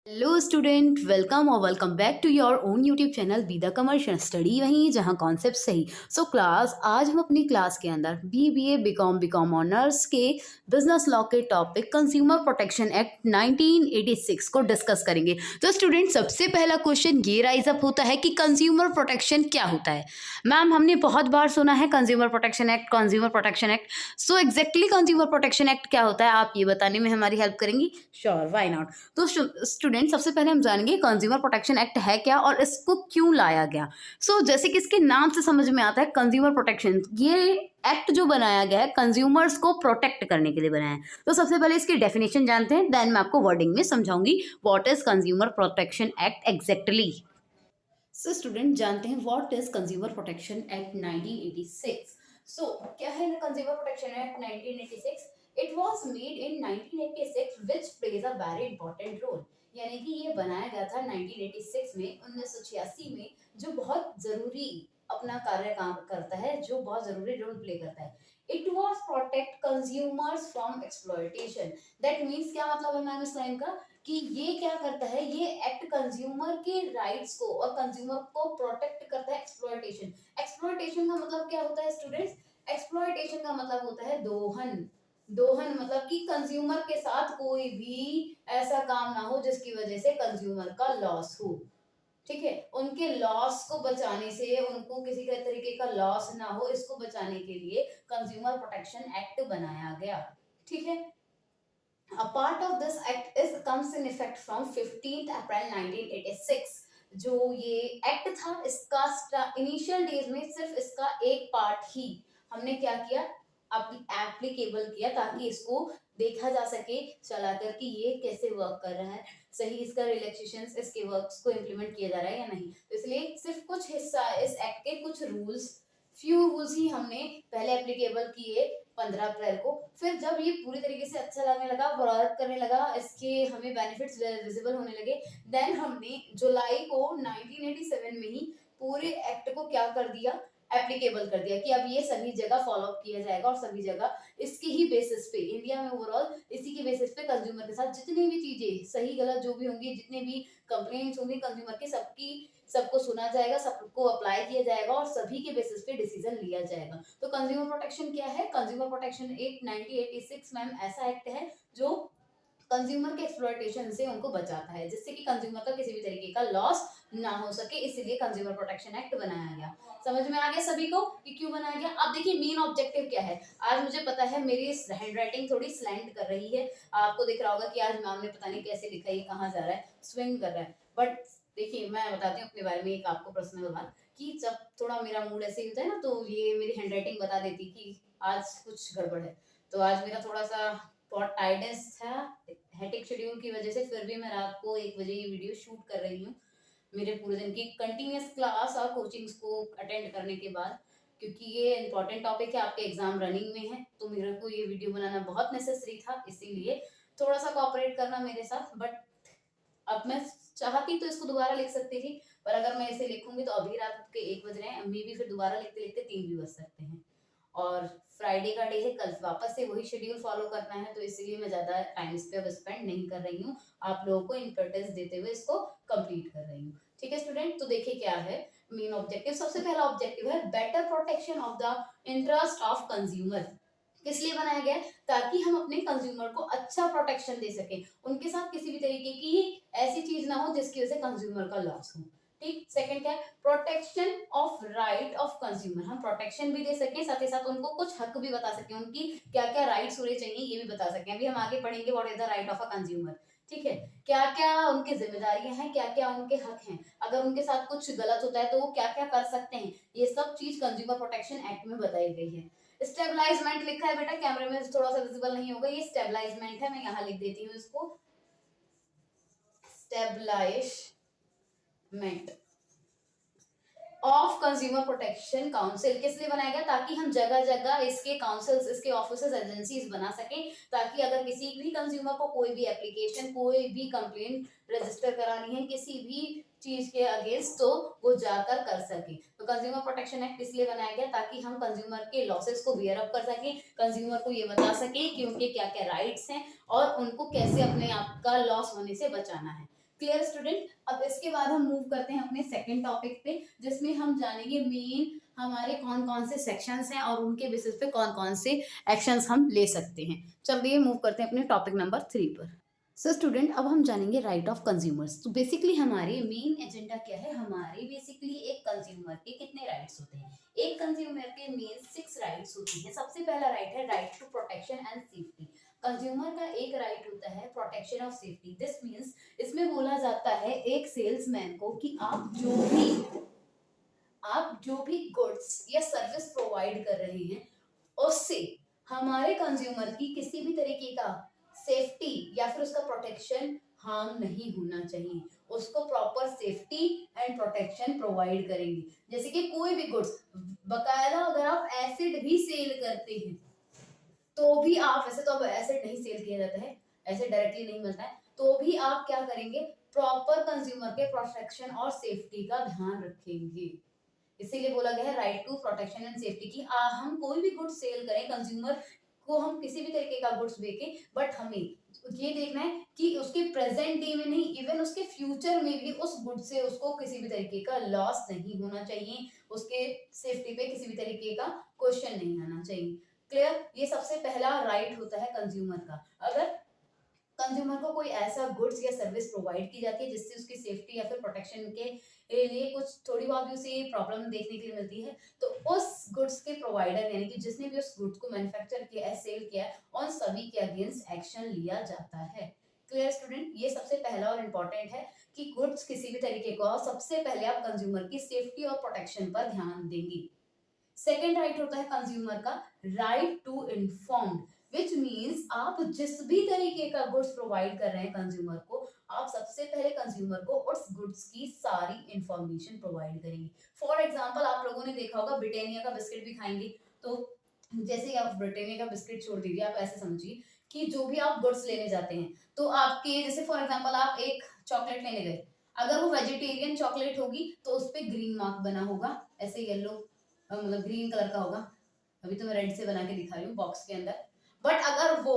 Hello student, welcome और welcome back to your own YouTube channel be the commercial study वहीं जहां concept सही। Class आज हम अपनी क्लास के अंदर बीबीए बीकॉम ऑनर्स के बिजनेस लॉ के टॉपिक कंज्यूमर प्रोटेक्शन एक्ट 1986 को डिस्कस करेंगे। तो स्टूडेंट, सबसे पहला क्वेश्चन ये राइज अप होता है कि कंज्यूमर प्रोटेक्शन क्या होता है। मैम, हमने बहुत बार सुना है consumer protection act, consumer protection act. So exactly consumer protection act क्या होता है, आप ये बताने में हमारी हेल्प करेंगी? Sure, why not. तो स्टूडेंट, सबसे पहले हम जानेंगे कंज्यूमर प्रोटेक्शन एक्ट है क्या और इसको क्यों लाया गया। जैसे कि इसके नाम से समझ में आता है, कंज्यूमर प्रोटेक्शन, ये एक्ट जो बनाया गया है कंज्यूमर्स को प्रोटेक्ट करने के लिए बनाया है। तो सबसे पहले इसकी डेफिनेशन जानते हैं, देन मैं आपको वर्डिंग में समझाऊंगी what is consumer protection act exactly. Student, जानते हैं what is consumer protection act 1986। क्या है consumer protection act 1986? It was made in 1986 which plays a very important role. यानी कि ये बनाया गया था 1986 में, 1986 में, जो बहुत जरूरी अपना कार्य काम करता है, जो बहुत जरूरी रोल प्ले करता है। It was protect consumers from exploitation. That means क्या मतलब है मैम इस लाइन का, कि ये क्या करता है, ये एक्ट कंज्यूमर के राइट्स को और कंज्यूमर को प्रोटेक्ट करता है एक्सप्लॉयटेशन। एक्सप्लॉयटेशन का मतलब क्या होता है स्टूडेंट्स? एक्सप्लॉयटेशन का मतलब होता है दोहन। दोहन मतलब कि कंज्यूमर के साथ कोई भी ऐसा काम ना हो जिसकी वजह से कंज्यूमर का लॉस हो। ठीक है, उनके लॉस को बचाने से, उनको किसी का तरीके का लॉस ना हो, इसको बचाने के लिए कंज्यूमर प्रोटेक्शन एक्ट बनाया गया। ठीक है, A part of this act is comes in effect from 15th April 1986। जो ये एक्ट था, इसका इनिशियल डेज में सिर्फ इसका एक पार्ट ही हमने क्या किया, एप्लीकेबल किया, ताकि इसको देखा जा सके चलाकर कि ये कैसे वर्क कर रहा है, सही इसका रिलैक्सेशन, इसके वर्क्स को इम्प्लीमेंट किया जा रहा है या नहीं। तो इसलिए सिर्फ कुछ हिस्सा इस एक्ट के, कुछ रूल्स, फ्यू रूल्स ही हमने पहले एप्लीकेबल किए 15 अप्रैल को। फिर जब ये पूरी तरीके से अच्छा लगने लगा, वर्क करने लगा, इसके हमें बेनिफिट्स विजिबल होने लगे, देन हमने जुलाई को 1987 में ही पूरे एक्ट को क्या कर दिया, एप्लीकेबल कर दिया, कि अब ये सभी जगह फॉलो अप किया जाएगा और सभी जगह इसके ही बेसिस पे, इंडिया में ओवरऑल इसी के बेसिस पे कंज्यूमर के साथ जितनी भी चीजें सही गलत जो भी होंगी, जितने भी कंप्लेंट्स होंगी कंज्यूमर की, सबको सुना जाएगा, सबको अप्लाई किया जाएगा और सभी के बेसिस पे डिसीजन लिया जाएगा। तो कंज्यूमर प्रोटेक्शन क्या है? कंज्यूमर प्रोटेक्शन एक्ट 1986 मैम ऐसा एक्ट है जो कंज्यूमर के एक्सप्लॉयटेशन से उनको बचाता है, जिससे कि कंज्यूमर का किसी भी तरीके का लॉस ना हो सके, इसीलिए कंज्यूमर प्रोटेक्शन एक्ट बनाया गया। समझ में आ गया सभी को कि क्यों बनाया गया? अब देखिए मेन ऑब्जेक्टिव क्या है। आज मुझे पता है मेरी हैंड राइटिंग थोड़ी स्लैंट कर रही है, आपको दिख रहा होगा कि आज मैम ने पता नहीं कैसे लिखा है, कहाँ जा रहा है, स्विंग कर रहा है। बट देखिए मैं बताती हूँ अपने बारे में एक आपको पर्सनल बात, कि जब थोड़ा मेरा मूड ऐसे ही होता है ना, तो ये मेरी हैंड राइटिंग बता देती कि आज कुछ गड़बड़ है। तो आज मेरा थोड़ा सा बहुत टायर्डनेस था हेक्टिक शेड्यूल की वजह से, फिर भी मैं रात को 1 बजे ये वीडियो शूट कर रही हूँ, मेरे पूरे दिन की कंटिन्यूस क्लास और कोचिंग्स को अटेंड करने के बाद, क्योंकि ये इंपॉर्टेंट टॉपिक है, आपके एग्जाम रनिंग में है, तो मेरे को ये वीडियो बनाना बहुत नेसेसरी था, इसीलिए थोड़ा सा कोऑपरेट करना मेरे साथ। बट अब मैं चाहती तो इसको दोबारा लिख सकती थी, पर अगर मैं इसे लिखूंगी तो अभी रात के 1 बज रहे हैं, मे भी फिर दोबारा लिखते लिखते 3 भी बज सकते हैं, और फ्राइडे का डे है, कल वापस से वही शेड्यूल फॉलो करना है, तो इसलिए मैं ज्यादा टाइम इस पे अब स्पेंड नहीं कर रही हूँ, आप लोगों को इम्पोर्टेंस देते हुए इसको कंप्लीट कर रही हूँ। ठीक है स्टूडेंट, तो देखिए क्या है मेन ऑब्जेक्टिव। सबसे पहला ऑब्जेक्टिव है better protection of the interest of consumer. किस लिए बनाया गया? ताकि हम अपने कंज्यूमर को अच्छा प्रोटेक्शन दे सकें, उनके साथ किसी भी तरीके की ऐसी चीज ना हो जिसकी वजह से कंज्यूमर का लॉस हो। ठीक, सेकंड क्या है? Protection of right of consumer. हम प्रोटेक्शन भी दे सकें, साथ ही साथ उनको कुछ हक भी बता सकें, उनकी क्या क्या राइट्स होने चाहिए ये भी बता सकें। अभी हम आगे पढ़ेंगे what is the right of a consumer. ठीक है, क्या क्या उनकी जिम्मेदारियां हैं, क्या क्या उनके हक हैं, अगर उनके साथ कुछ गलत होता है तो वो क्या क्या कर सकते हैं, ये सब चीज कंज्यूमर प्रोटेक्शन एक्ट में बताई गई है। स्टेबलाइजमेंट लिखा है बेटा, कैमरे में थोड़ा सा विजिबल नहीं होगा, ये स्टेबलाइजमेंट है, मैं यहाँ लिख देती हूँ इसको, establishment of consumer protection council. किस लिए बनाया गया? ताकि हम जगह जगह इसके काउंसिल्स, इसके ऑफिसेस, एजेंसीज बना सकें, ताकि अगर किसी भी कंज्यूमर को कोई भी एप्लीकेशन, कोई भी कंप्लेंट रजिस्टर करानी है किसी भी चीज के अगेंस्ट, तो वो जाकर कर सके। तो कंज्यूमर प्रोटेक्शन एक्ट इसलिए बनाया गया ताकि हम कंज्यूमर के लॉसेस को बियर अप कर सके, कंज्यूमर को ये बता सके कि उनके क्या क्या राइट्स हैं और उनको कैसे अपने आप का लॉस होने से बचाना है। Clear student. अब इसके बाद हम मूव करते हैं अपने सेकंड टॉपिक पे, जिसमें हम जानेंगे मेन हमारे कौन कौन से सेक्शंस हैं और उनके बेसिस पे कौन कौन से एक्शंस हम ले सकते हैं। चलिए मूव करते हैं अपने टॉपिक नंबर 3 पर। सो स्टूडेंट, अब हम जानेंगे राइट ऑफ कंज्यूमर्स। तो बेसिकली हमारे मेन एजेंडा क्या है, हमारे बेसिकली एक कंज्यूमर के कितने राइट्स होते हैं। एक कंज्यूमर के मेन 6 राइट्स होती हैं। सबसे पहला राइट है right to protection and safety. Consumer का एक राइट होता है protection of safety. This means इसमें बोला जाता है एक सेल्समैन को कि आप जो भी गुड्स या सर्विस प्रोवाइड कर रहे हैं उससे हमारे कंज्यूमर की किसी भी तरीके का सेफ्टी या फिर उसका प्रोटेक्शन हार्म नहीं होना चाहिए। उसको proper safety and protection provide करेंगे। जैसे कि कोई भी गुड्स, बकायदा अगर आप एसिड भी सेल करते हैं तो भी आप, वैसे तो अब एसिड नहीं सेल किया जाता है, ऐसे डायरेक्टली नहीं मिलता है, तो भी आप क्या करेंगे, प्रॉपर कंज्यूमर के प्रोटेक्शन और सेफ्टी का ध्यान रखेंगे। इसीलिए बोला गया है right to protection and safety की हम कोई भी गुड्स सेल करें, कंज्यूमर को हम किसी भी तरीके का गुड्स बेचें, बट हमें ये देखना है कि उसके प्रेजेंट डे में नहीं, इवन उसके फ्यूचर में भी उस गुड से उसको किसी भी तरीके का लॉस नहीं होना चाहिए, उसके सेफ्टी पे किसी भी तरीके का क्वेश्चन नहीं आना चाहिए। क्लियर। ये सबसे पहला राइट होता है कंज्यूमर का। अगर कंज्यूमर को कोई ऐसा गुड्स या सर्विस प्रोवाइड की जाती है जिससे उसकी सेफ्टी या फिर प्रोटेक्शन के लिए कुछ थोड़ी बहुत भी उसे प्रॉब्लम देखने के लिए मिलती है, तो उस गुड्स के प्रोवाइडर यानी कि जिसने भी उस गुड्स को मैन्युफैक्चर किया है, सेल किया है, उन सभी के अगेंस्ट एक्शन लिया जाता है। Clear student. ये सबसे पहला और इम्पोर्टेंट है कि गुड्स किसी भी तरीके का, सबसे पहले आप कंज्यूमर की सेफ्टी और प्रोटेक्शन पर ध्यान देंगे। सेकेंड राइट होता है कंज्यूमर का right to informed, which means आप जिस भी तरीके का गुड्स प्रोवाइड कर रहे हैं कंज्यूमर को, आप सबसे पहले कंज्यूमर को उस गुड्स की सारी इंफॉर्मेशन प्रोवाइड करेंगे। फॉर एग्जांपल, आप लोगों ने देखा होगा ब्रिटानिया का बिस्किट भी खाएंगे, तो जैसे आप ब्रिटानिया का बिस्किट छोड़ दीजिए, आप ऐसे समझिए कि जो भी आप गुड्स लेने जाते हैं, तो आपके जैसे फॉर एग्जांपल आप एक चॉकलेट लेने गए, अगर वो वेजिटेरियन चॉकलेट होगी तो उस पर ग्रीन मार्क बना होगा, ऐसे येलो मतलब ग्रीन कलर का होगा। अभी तो मैं रेड से बना के दिखा रही हूँ बॉक्स के अंदर। बट अगर वो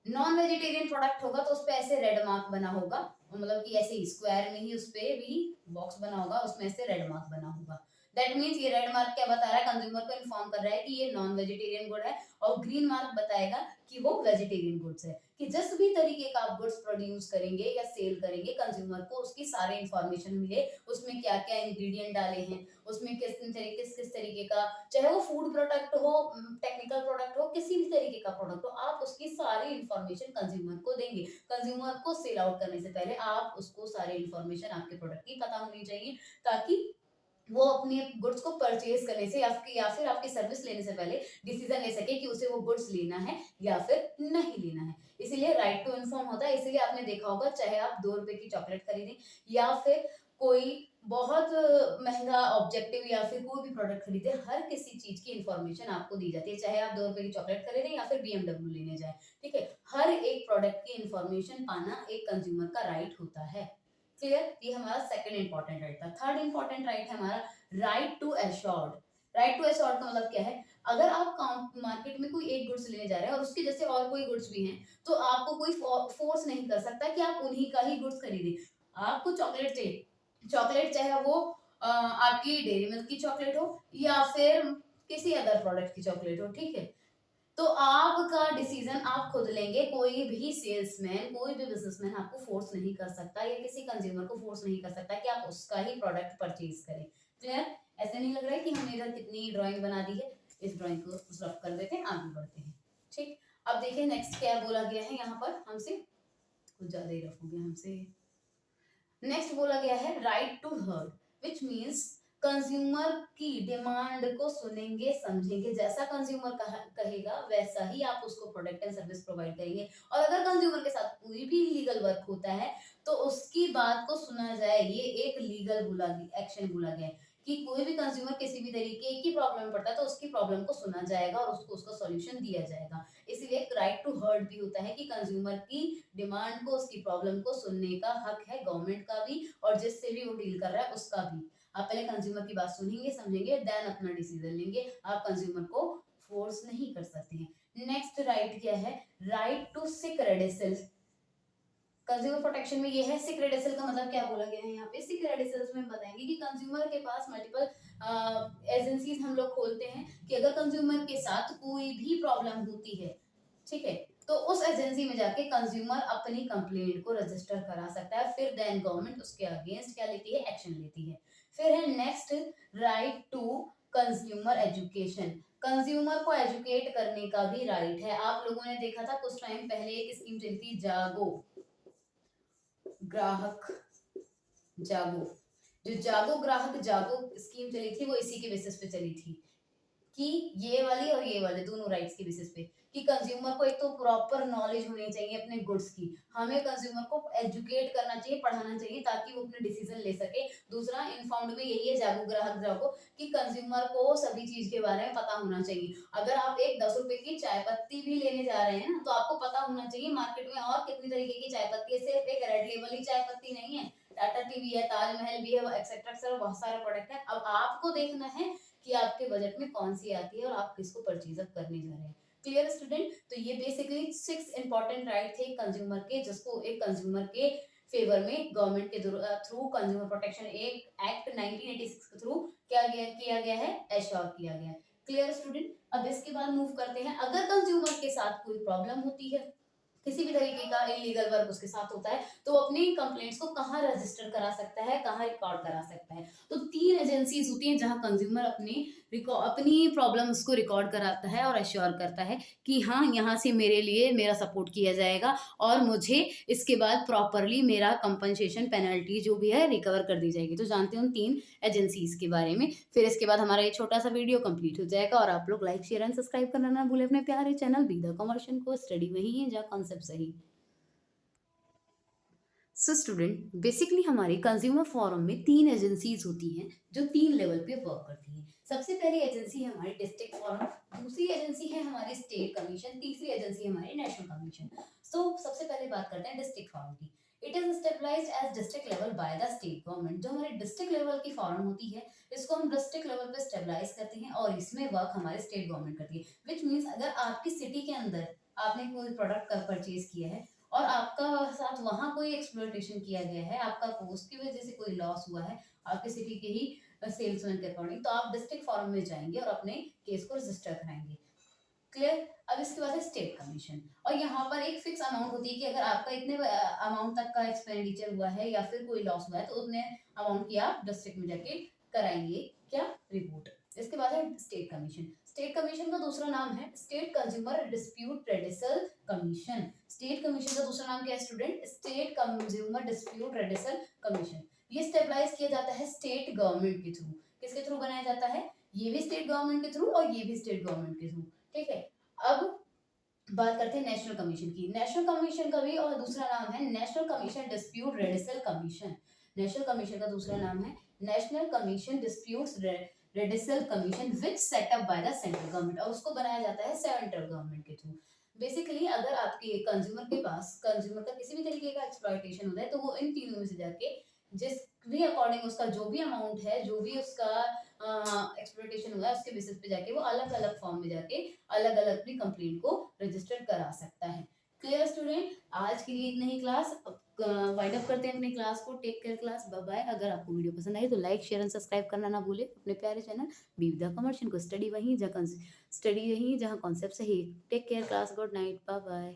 नॉन वेजिटेरियन प्रोडक्ट होगा तो उस पे ऐसे रेड मार्क बना होगा, मतलब कि ऐसे ही स्क्वायर में ही उस पे भी बॉक्स बना होगा, उसमें ऐसे रेड मार्क बना होगा। दैट मीन्स ये रेड मार्क क्या बता रहा है, कंज्यूमर को इन्फॉर्म कर रहा है कि ये नॉन वेजिटेरियन गुड है, और ग्रीन मार्क बताएगा कि वो वेजिटेरियन गुड्स है। कि जिस भी तरीके का आप गुड्स प्रोड्यूस करेंगे या सेल करेंगे, कंज्यूमर को उसकी सारी इंफॉर्मेशन मिले, उसमें क्या क्या इंग्रेडिएंट डाले हैं, उसमें किस तरीके का, चाहे वो फूड प्रोडक्ट हो, टेक्निकल प्रोडक्ट हो, किसी भी तरीके का प्रोडक्ट हो, आप उसकी सारी इंफॉर्मेशन कंज्यूमर को देंगे। कंज्यूमर को सेल आउट करने से पहले आप उसको सारी इंफॉर्मेशन आपके प्रोडक्ट की पता होनी चाहिए, ताकि वो अपने गुड्स को परचेज करने से या फिर आपकी सर्विस लेने से पहले डिसीजन ले सके कि उसे वो गुड्स लेना है या फिर नहीं लेना है। इसीलिए राइट टू इन्फॉर्म होता है। इसीलिए आपने देखा होगा, चाहे आप 2 रुपए की चॉकलेट खरीदें या फिर कोई बहुत महंगा ऑब्जेक्टिव या फिर कोई भी प्रोडक्ट खरीदे, हर किसी चीज की इंफॉर्मेशन आपको दी जाती है। चाहे आप 2 रुपए की चॉकलेट खरीदें या फिर BMW लेने जाए, ठीक है, हर एक प्रोडक्ट की इंफॉर्मेशन पाना एक कंज्यूमर का राइट होता है। क्लियर। ये हमारा सेकंड इंपॉर्टेंट राइट था। थर्ड इंपॉर्टेंट राइट है हमारा right to assured. Right to assured का मतलब क्या है, अगर आप मार्केट में कोई एक गुड्स लेने जा रहे हैं और उसके जैसे और कोई गुड्स भी हैं, तो आपको कोई फोर्स नहीं कर सकता कि आप उन्हीं का ही गुड्स खरीदें। आपको चॉकलेट चाहिए, चॉकलेट चाहे वो आपकी डेयरी मिल्क की चॉकलेट हो या फिर किसी अदर प्रोडक्ट की चॉकलेट हो, ठीक है, तो आपका डिसीजन आप खुद लेंगे। कोई भी सेल्समैन, कोई भी बिजनेसमैन आपको फोर्स नहीं कर सकता या किसी कंज्यूमर को फोर्स नहीं कर सकता कि आप उसका ही प्रोडक्ट परचेज करें। क्लियर। ऐसे नहीं लग रहा है कि हमने इधर कितनी ड्राइंग बना दी है, इस ड्राइंग को रफ कर देते हैं, आगे बढ़ते हैं। ठीक। अब देखिए नेक्स्ट क्या बोला गया है यहाँ पर हमसे, कुछ ज्यादा ही रफ हो गया हमसे। नेक्स्ट बोला गया है right to heard, which means consumer की डिमांड को सुनेंगे समझेंगे, जैसा कंज्यूमर कहेगा वैसा ही आप उसको प्रोडक्ट एंड सर्विस प्रोवाइड करेंगे। और अगर कंज्यूमर के साथ कोई भी लीगल वर्क होता है तो उसकी बात को सुना जाए, ये एक लीगल एक्शन बोला गया है कि कोई भी कंज्यूमर किसी भी तरीके की प्रॉब्लम में पड़ता है तो उसकी प्रॉब्लम को सुना जाएगा और उसको उसका सॉल्यूशन दिया जाएगा। इसीलिए एक राइट टू हर्ड भी होता है कि कंज्यूमर की डिमांड को, उसकी प्रॉब्लम को सुनने का हक है गवर्नमेंट का भी और जिससे भी वो डील कर रहा है उसका भी। आप पहले कंज्यूमर की बात सुनेंगे समझेंगे, देन अपना डिसीजन लेंगे। आप कंज्यूमर को फोर्स नहीं कर सकते हैं। नेक्स्ट राइट क्या है, right to seek redressal. Consumer protection में ये है सिक रेडिसल का मतलब क्या बोला गया है यहाँ पे। सिक रेडिसल्स में बताएंगे कि कंज्यूमर के पास मल्टीपल एजेंसीज हम लोग खोलते हैं कि अगर कंज्यूमर के साथ कोई भी प्रॉब्लम होती है, ठीक है, तो उस एजेंसी में जाके कंज्यूमर अपनी कंप्लेंट को रजिस्टर करा सकता है, फिर देन गवर्नमेंट उसके अगेंस्ट क्या लेती है, एक्शन लेती है। फिर है next, right to consumer education. Consumer को एजुकेट करने का भी राइट है। आप लोगों ने देखा था कुछ टाइम पहले एक स्कीम चली थी, जागो, ग्राहक जागो। जो जागो ग्राहक जागो स्कीम चली थी वो इसी के बेसिस पे चली थी कि ये वाली और ये वाले दोनों राइट्स के बेसिस पे, कि कंज्यूमर को एक तो प्रॉपर नॉलेज होनी चाहिए अपने गुड्स की, हमें कंज्यूमर को एजुकेट करना चाहिए, पढ़ाना चाहिए ताकि वो अपने डिसीजन ले सके। दूसरा इनफॉर्म्ड में यही है, जागो ग्राहक जागो, कि कंज्यूमर को सभी चीज के बारे में पता होना चाहिए। अगर आप एक 10 रुपए की चाय पत्ती भी लेने जा रहे हैं ना, तो आपको पता होना चाहिए मार्केट में और कितनी तरीके की चाय पत्ती है, सिर्फ एक रेड लेबल ही चाय पत्ती नहीं है, टाटा टी भी है, ताजमहल भी है, एक्सेट्रा एक्सेट्रा बहुत सारे प्रोडक्ट है। अब आपको देखना है कि आपके बजट में कौन सी आती है और आप किसको परचेज अप करने जा रहे हैं। Clear student? तो ये बेसिकली 6 इंपॉर्टेंट राइट थे कंज्यूमर के, जिसको एक कंज्यूमर के फेवर में गवर्नमेंट के थ्रू कंज्यूमर प्रोटेक्शन एक्ट 1986 के थ्रू क्या किया गया है, एश्योर किया गया है। Clear student? अब इसके बाद मूव करते हैं, अगर कंज्यूमर के साथ कोई प्रॉब्लम होती है, किसी भी तरीके का इलीगल वर्क उसके साथ होता है, तो वो अपनी कंप्लेंट्स को कहाँ रजिस्टर करा सकता है, कहाँ रिकॉर्ड करा सकता है। तो 3 एजेंसीज होती हैं जहां कंज्यूमर अपनी प्रॉब्लम्स को रिकॉर्ड कराता है और एश्योर करता है कि हाँ, यहाँ से मेरे लिए मेरा सपोर्ट किया जाएगा और मुझे इसके बाद प्रॉपरली मेरा कंपनसेशन पेनल्टी जो भी है रिकवर कर दी जाएगी। तो जानते हैं उन 3 एजेंसीज के बारे में। फिर इसके बाद हमारा ये छोटा सा वीडियो कंप्लीट हो जाएगा और आप लोग लाइक शेयर एंड सब्सक्राइब करना ना भूलें अपने प्यारे चैनल बी द कमर्शियल को। स्टडी वही है जहाँ कॉन्सेप्ट सही। सो स्टूडेंट, बेसिकली हमारे कंज्यूमर फोरम में 3 एजेंसीज होती हैं जो 3 लेवल पे वर्क करती हैं। सबसे पहली एजेंसी है हमारी डिस्ट्रिक्ट फोरम, दूसरी एजेंसी है हमारी स्टेट कमीशन, तीसरी एजेंसी है हमारी नेशनल कमीशन। तो सबसे पहले बात करते हैं डिस्ट्रिक्ट फोरम की। It is stabilised as district level by the state government. जो हमारी डिस्ट्रिक्ट लेवल की फॉर्म होती है, इसको हम डिस्ट्रिक्ट लेवल पे स्टेबलाइज करते हैं और इसमें वर्क हमारी स्टेट गवर्नमेंट करती है। विच मीन्स अगर आपकी सिटी के अंदर आपने कोई प्रोडक्ट का परचेज किया है और आपका साथ वहां कोई एक्सप्लॉयटेशन किया गया है, आपका कॉस्ट की वजह से कोई लॉस हुआ है आपके सिटी के ही सेल्समैन के अकॉर्डिंग, तो आप डिस्ट्रिक्ट फॉरम में जाएंगे और अपने केस को रजिस्टर कराएंगे। क्लियर? अब इसके बाद है स्टेट कमीशन, और यहाँ पर एक फिक्स अमाउंट होती है कि अगर आपका इतने अमाउंट तक का एक्सपेंडिचर हुआ है या फिर कोई लॉस हुआ है, तो उतने अमाउंट की आप डिस्ट्रिक्ट में जाके कराएंगे क्या, रिपोर्ट। इसके बाद है स्टेट कमीशन। स्टेट कमीशन का दूसरा नाम है state consumer dispute redressal commission. State commission का दूसरा नाम क्या है student? State consumer dispute redressal commission. ये स्टेबलाइज किया जाता है स्टेट गवर्नमेंट के थ्रू। किसके थ्रू बनाया जाता है? ये भी स्टेट गवर्नमेंट के थ्रू और ये भी स्टेट गवर्नमेंट के थ्रू। ठीक है, अब बात करते हैं नेशनल कमीशन की। नेशनल कमीशन का भी और दूसरा नाम है national commission dispute redressal commission. National commission का दूसरा नाम है national commission disputes redressal commission which set up by the central government, और उसको बनाया जाता है सेंट्रल गवर्नमेंट के थ्रू। बेसिकली अगर आपके कंज्यूमर के पास कंज्यूमर का किसी भी तरीके का एक्सप्लॉयटेशन होता है, तो वो इन तीनों में से जाके जिस भी अकॉर्डिंग उसका जो भी अमाउंट है, जो भी उसका एक्सप्लॉयटेशन हुआ है, उसके बेसिस पे जाके वो अलग अलग फॉर्म में जाके अलग अलग अपनी कंप्लेंट को रजिस्टर करा सकता है। Clear student? आज के लिए इतना ही क्लास। वाइंड अप करते हैं अपनी क्लास को। Take care class, bye bye. अगर आपको वीडियो पसंद आई तो लाइक शेयर एंड सब्सक्राइब करना ना भूले अपने प्यारे चैनल बी द कमर्शियल को। स्टडी वहीं जहाँ कॉन्सेप्ट सही। Take care class, good night, bye bye.